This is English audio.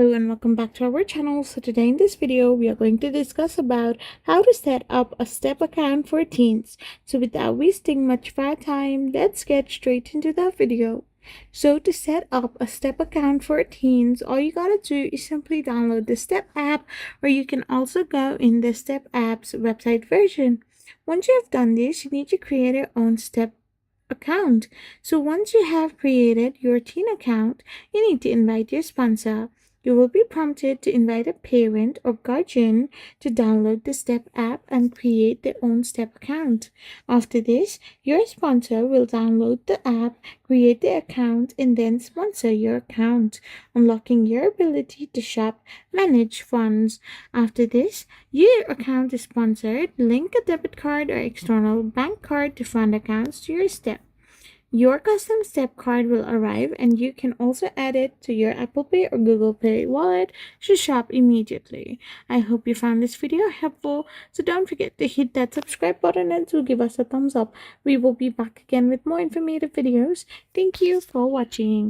Hello and welcome back to our channel. So today in this video we are going to discuss about how to set up a STEP account for teens. So without wasting much of our time, let's get straight into the video. So to set up a STEP account for teens, all you gotta do is simply download the STEP app, or you can also go in the STEP app's website version. Once you have done this, you need to create your own STEP account. So once you have created your teen account, you need to invite your sponsor. You will be prompted to invite a parent or guardian to download the STEP app and create their own STEP account. After this, your sponsor will download the app, create the account, and then sponsor your account, unlocking your ability to shop, manage funds. After this, your account is sponsored. Link a debit card or external bank card to fund accounts to your STEP. Your custom STEP card will arrive, and you can also add it to your Apple Pay or Google Pay wallet to shop immediately. I hope you found this video helpful, so don't forget to hit that subscribe button and to give us a thumbs up. We will be back again with more informative videos. Thank you for watching.